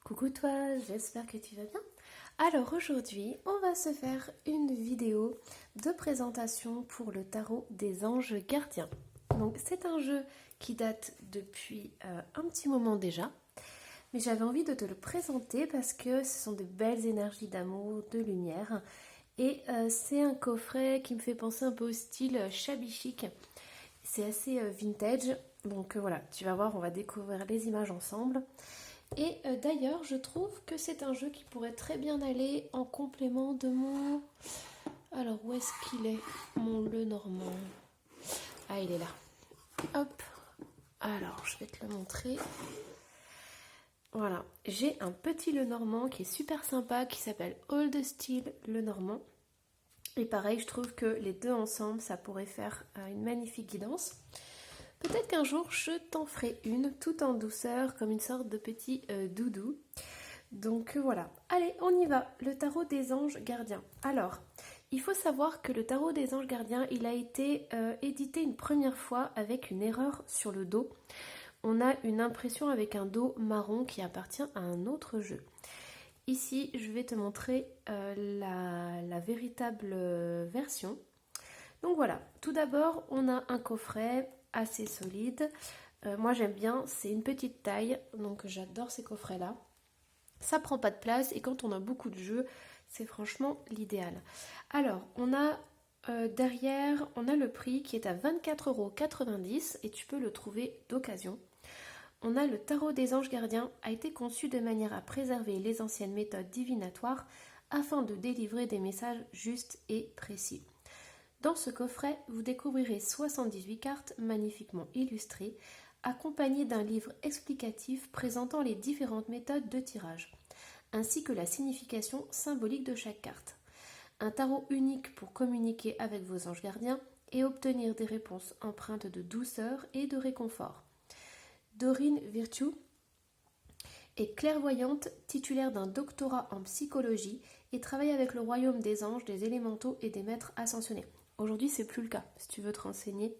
Coucou toi, j'espère que tu vas bien. Alors aujourd'hui, on va se faire une vidéo de présentation pour le tarot des anges gardiens. Donc c'est un jeu qui date depuis un petit moment déjà, mais j'avais envie de te le présenter parce que ce sont de belles énergies d'amour, de lumière, et c'est un coffret qui me fait penser un peu au style shabby chic. C'est assez vintage, donc voilà, tu vas voir, on va découvrir les images ensemble. Et d'ailleurs, je trouve que c'est un jeu qui pourrait très bien aller en complément de mon... Alors, où est-ce qu'il est, mon Lenormand? Ah, il est là. Hop. Alors, je vais te le montrer. Voilà. J'ai un petit Lenormand qui est super sympa, qui s'appelle Old Style Lenormand. Et pareil, je trouve que les deux ensemble, ça pourrait faire une magnifique guidance. Peut-être qu'un jour, je t'en ferai une, tout en douceur, comme une sorte de petit doudou. Donc voilà, allez, on y va, le tarot des anges gardiens. Alors, il faut savoir que le tarot des anges gardiens, il a été édité une première fois avec une erreur sur le dos. On a une impression avec un dos marron qui appartient à un autre jeu. Ici, je vais te montrer la véritable version. Donc voilà, tout d'abord, on a un coffret assez solide. Moi, j'aime bien, c'est une petite taille, donc j'adore ces coffrets-là. Ça prend pas de place et quand on a beaucoup de jeux, c'est franchement l'idéal. Alors, on a derrière, on a le prix qui est à 24,90 € et tu peux le trouver d'occasion. On a le tarot des anges gardiens, a été conçu de manière à préserver les anciennes méthodes divinatoires afin de délivrer des messages justes et précis. Dans ce coffret, vous découvrirez 78 cartes magnifiquement illustrées, accompagnées d'un livre explicatif présentant les différentes méthodes de tirage, ainsi que la signification symbolique de chaque carte. Un tarot unique pour communiquer avec vos anges gardiens et obtenir des réponses empreintes de douceur et de réconfort. Doreen Virtue est clairvoyante, titulaire d'un doctorat en psychologie et travaille avec le royaume des anges, des élémentaux et des maîtres ascensionnés. Aujourd'hui, c'est plus le cas, si tu veux te renseigner.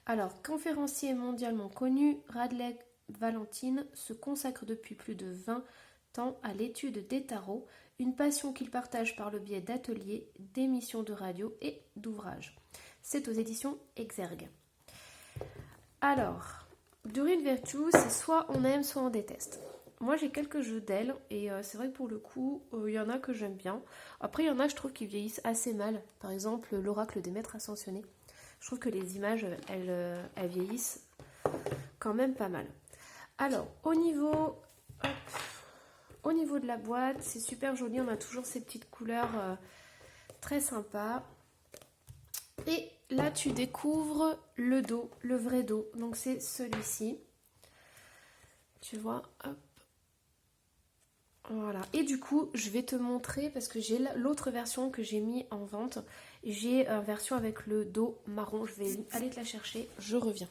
Alors, conférencier mondialement connu, Radley Valentine se consacre depuis plus de 20 ans à l'étude des tarots, une passion qu'il partage par le biais d'ateliers, d'émissions de radio et d'ouvrages. C'est aux éditions Exergue. Alors, Doreen Virtue, c'est soit on aime, soit on déteste. Moi, j'ai quelques jeux d'elle et c'est vrai que pour le coup, il y en a que j'aime bien. Après, il y en a, je trouve, qui vieillissent assez mal. Par exemple, l'oracle des maîtres ascensionnés. Je trouve que les images, elles vieillissent quand même pas mal. Alors, au niveau de la boîte, c'est super joli. On a toujours ces petites couleurs très sympas. Et là, tu découvres le dos, le vrai dos. Donc, c'est celui-ci. Tu vois, hop. Voilà. Et du coup, je vais te montrer, parce que j'ai l'autre version que j'ai mis en vente. J'ai une version avec le dos marron. Je vais aller te la chercher. Je reviens.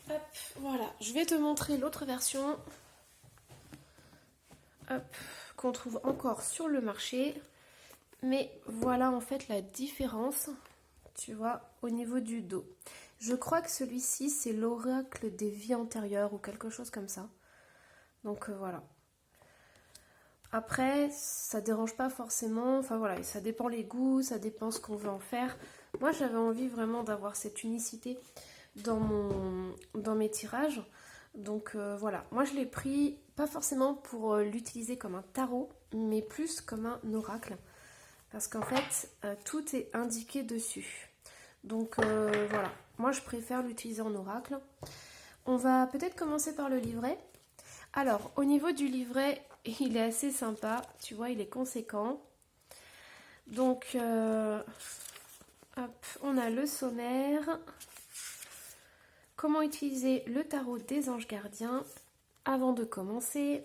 Hop, voilà. Je vais te montrer l'autre version. Hop, qu'on trouve encore sur le marché. Mais voilà en fait la différence, tu vois, au niveau du dos. Je crois que celui-ci, c'est l'oracle des vies antérieures ou quelque chose comme ça. Donc voilà. Après, ça dérange pas forcément. Enfin voilà, ça dépend les goûts, ça dépend ce qu'on veut en faire. Moi, j'avais envie vraiment d'avoir cette unicité dans mes tirages. Donc voilà, moi je l'ai pris pas forcément pour l'utiliser comme un tarot, mais plus comme un oracle. Parce qu'en fait, tout est indiqué dessus. Donc voilà, moi je préfère l'utiliser en oracle. On va peut-être commencer par le livret. Alors, au niveau du livret, il est assez sympa. Tu vois, il est conséquent. Donc, hop, on a le sommaire. Comment utiliser le tarot des anges gardiens avant de commencer.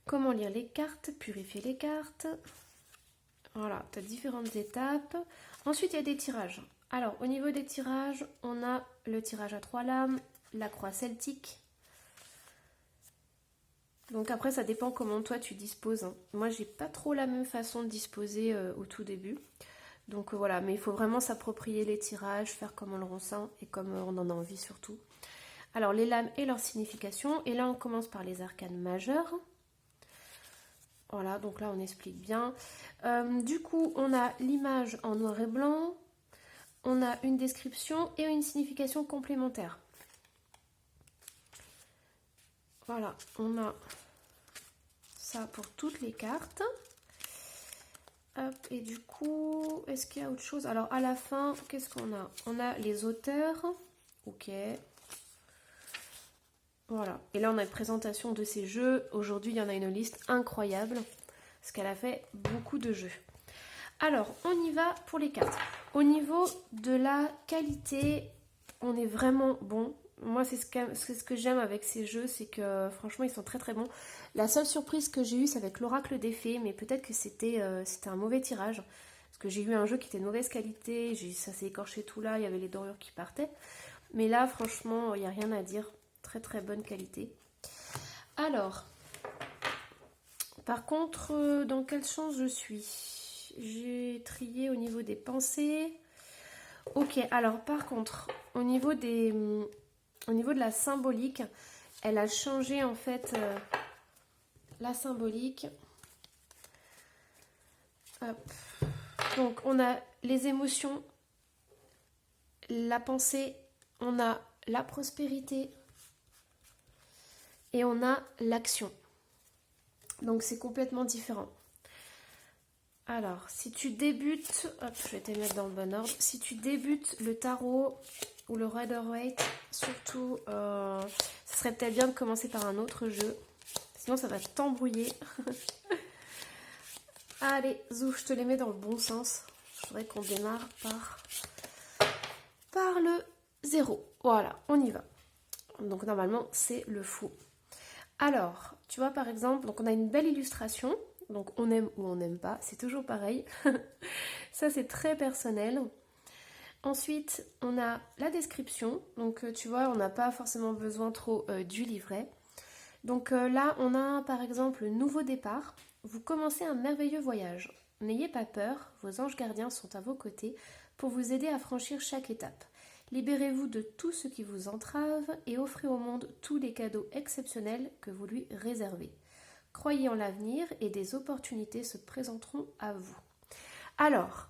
Comment lire les cartes, purifier les cartes. Voilà, tu as différentes étapes. Ensuite, il y a des tirages. Alors, au niveau des tirages, on a le tirage à 3 lames, la croix celtique. Donc après, ça dépend comment toi tu disposes. Moi, j'ai pas trop la même façon de disposer au tout début. Donc voilà, mais il faut vraiment s'approprier les tirages, faire comme on le ressent et comme on en a envie surtout. Alors les lames et leur signification, et là on commence par les arcanes majeures. Voilà, donc là on explique bien. Du coup, on a l'image en noir et blanc, on a une description et une signification complémentaire. Voilà, on a ça pour toutes les cartes. Hop, et du coup, est-ce qu'il y a autre chose? Alors à la fin, qu'est-ce qu'on a? On a les auteurs. Ok. Voilà. Et là, on a une présentation de ces jeux. Aujourd'hui, il y en a une liste incroyable. Parce qu'elle a fait beaucoup de jeux. Alors, on y va pour les cartes. Au niveau de la qualité, on est vraiment bon. Moi, c'est ce que j'aime avec ces jeux, c'est que franchement, ils sont très très bons. La seule surprise que j'ai eue, c'est avec l'oracle des fées, mais peut-être que c'était un mauvais tirage. Parce que j'ai eu un jeu qui était de mauvaise qualité, ça s'est écorché tout là, il y avait les dorures qui partaient. Mais là, franchement, il n'y a rien à dire. Très très bonne qualité. Alors, par contre, dans quel sens je suis? J'ai trié au niveau des pensées. Ok, alors par contre, au niveau de la symbolique, elle a changé en fait la symbolique. Hop. Donc on a les émotions, la pensée, on a la prospérité et on a l'action. Donc c'est complètement différent. Alors, si tu débutes, hop, je vais te mettre dans le bon ordre. Si tu débutes le tarot ou le Rider-Waite, surtout, ce serait peut-être bien de commencer par un autre jeu. Sinon, ça va t'embrouiller. Allez, zouf, je te les mets dans le bon sens. Je voudrais qu'on démarre par le 0. Voilà, on y va. Donc, normalement, c'est le fou. Alors, tu vois, par exemple, donc on a une belle illustration. Donc on aime ou on n'aime pas, c'est toujours pareil. Ça c'est très personnel. Ensuite, on a la description. Donc tu vois, on n'a pas forcément besoin trop du livret. Donc là, on a par exemple le nouveau départ. Vous commencez un merveilleux voyage. N'ayez pas peur, vos anges gardiens sont à vos côtés pour vous aider à franchir chaque étape. Libérez-vous de tout ce qui vous entrave et offrez au monde tous les cadeaux exceptionnels que vous lui réservez. Croyez en l'avenir et des opportunités se présenteront à vous. Alors,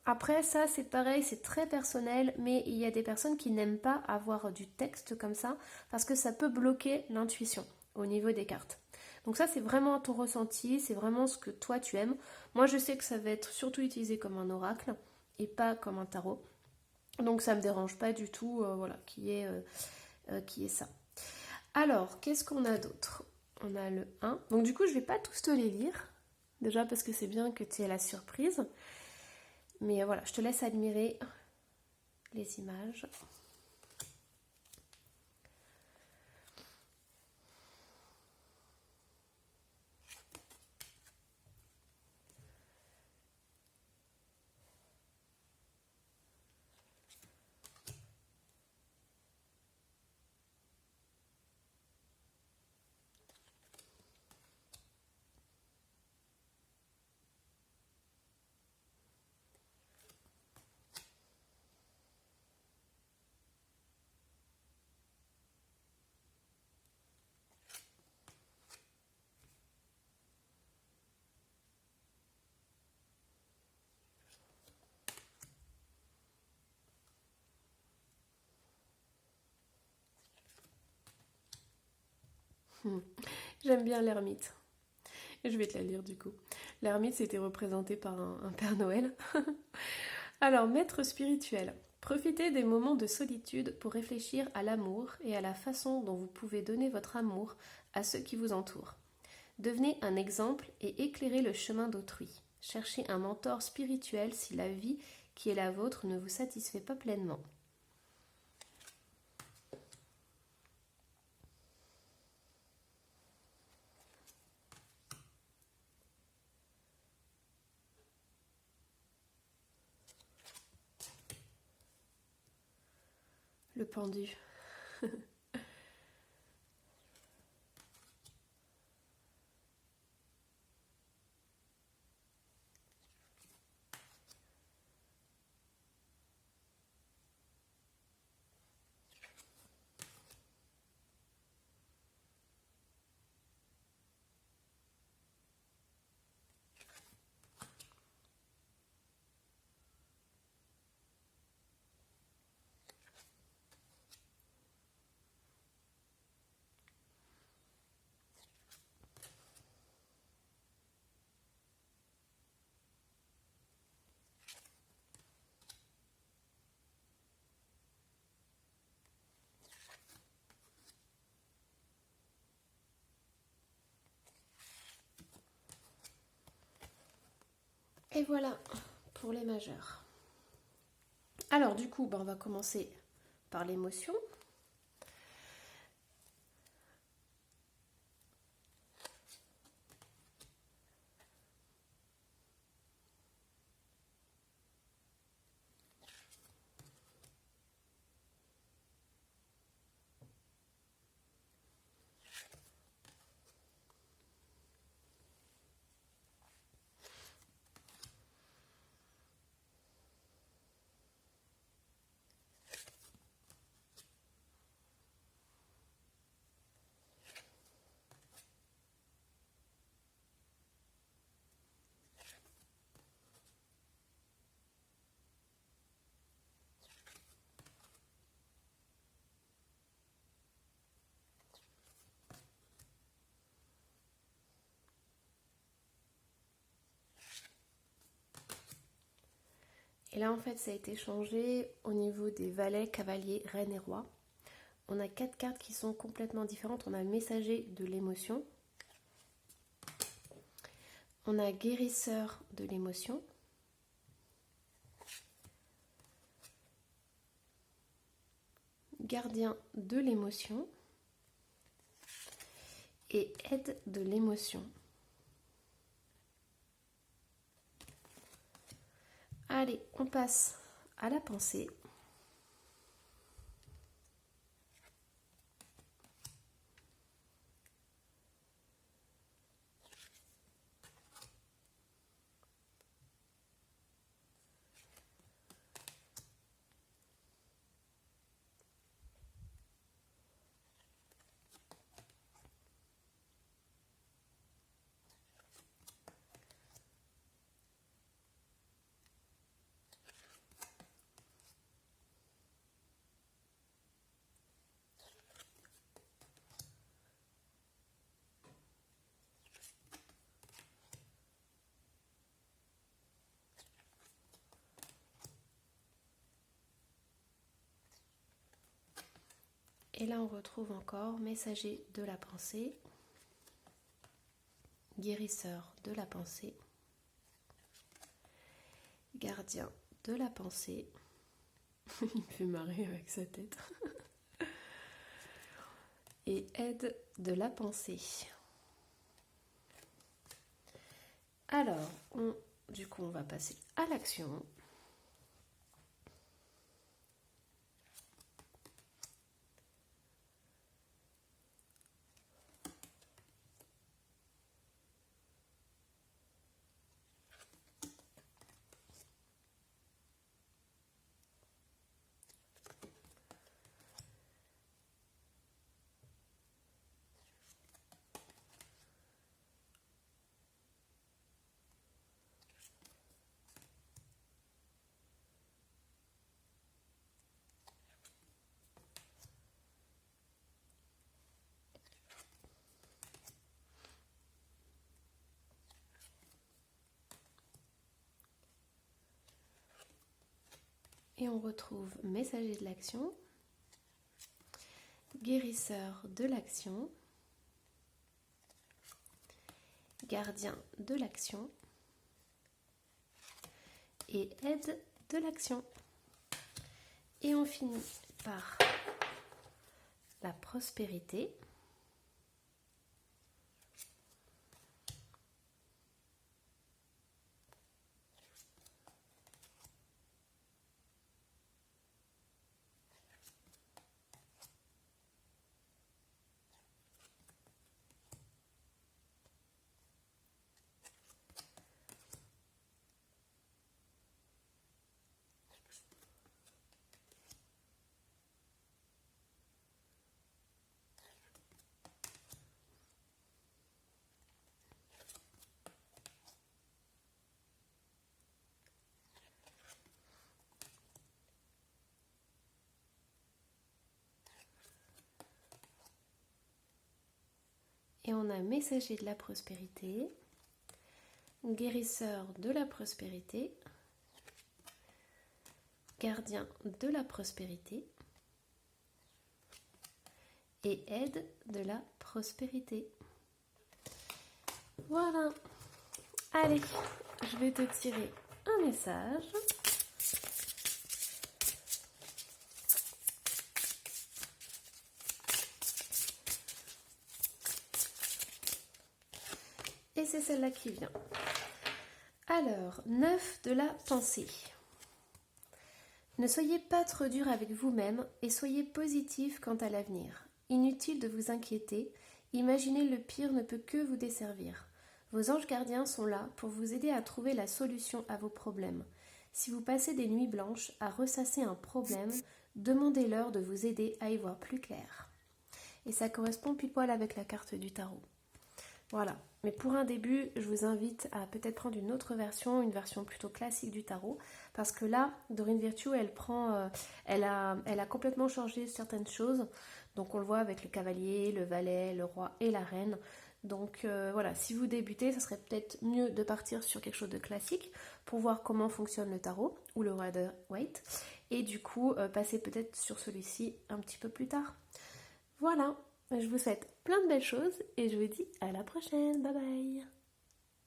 après ça c'est pareil, c'est très personnel, mais il y a des personnes qui n'aiment pas avoir du texte comme ça parce que ça peut bloquer l'intuition au niveau des cartes. Donc ça c'est vraiment ton ressenti, c'est vraiment ce que toi tu aimes. Moi je sais que ça va être surtout utilisé comme un oracle et pas comme un tarot. Donc ça me dérange pas du tout, voilà, qui est ça. Alors, qu'est-ce qu'on a d'autre? On a le 1. Donc du coup, je ne vais pas tous te les lire. Déjà parce que c'est bien que tu aies la surprise. Mais voilà, je te laisse admirer les images. J'aime bien l'ermite. Je vais te la lire du coup. L'ermite, c'était représenté par un Père Noël. Alors, maître spirituel. Profitez des moments de solitude pour réfléchir à l'amour et à la façon dont vous pouvez donner votre amour à ceux qui vous entourent. Devenez un exemple et éclairez le chemin d'autrui. Cherchez un mentor spirituel si la vie qui est la vôtre ne vous satisfait pas pleinement. Le pendu. Et voilà pour les majeurs. Alors du coup, on va commencer par l'émotion. Et là, en fait, ça a été changé au niveau des valets, cavaliers, reines et rois. On a 4 cartes qui sont complètement différentes. On a messager de l'émotion. On a guérisseur de l'émotion. Gardien de l'émotion. Et aide de l'émotion. Allez, on passe à la pensée. Et là, on retrouve encore messager de la pensée, guérisseur de la pensée, gardien de la pensée. Il me fait marrer avec sa tête. Et aide de la pensée. Alors, du coup, on va passer à l'action. Et on retrouve messager de l'action, guérisseur de l'action, gardien de l'action et aide de l'action. Et on finit par la prospérité. Et on a messager de la prospérité, guérisseur de la prospérité, gardien de la prospérité et aide de la prospérité. Voilà. Allez, je vais te tirer un message. Et c'est celle-là qui vient. Alors, 9 de la pensée. Ne soyez pas trop dur avec vous-même et soyez positif quant à l'avenir. Inutile de vous inquiéter, imaginer le pire ne peut que vous desservir. Vos anges gardiens sont là pour vous aider à trouver la solution à vos problèmes. Si vous passez des nuits blanches à ressasser un problème, demandez-leur de vous aider à y voir plus clair. Et ça correspond pile poil avec la carte du tarot. Voilà, mais pour un début, je vous invite à peut-être prendre une autre version, une version plutôt classique du tarot, parce que là, Dorine Virtue, elle a complètement changé certaines choses, donc on le voit avec le cavalier, le valet, le roi et la reine. Donc voilà, si vous débutez, ça serait peut-être mieux de partir sur quelque chose de classique pour voir comment fonctionne le tarot ou le Rider-Waite, et du coup passer peut-être sur celui-ci un petit peu plus tard. Voilà. Je vous souhaite plein de belles choses et je vous dis à la prochaine. Bye bye.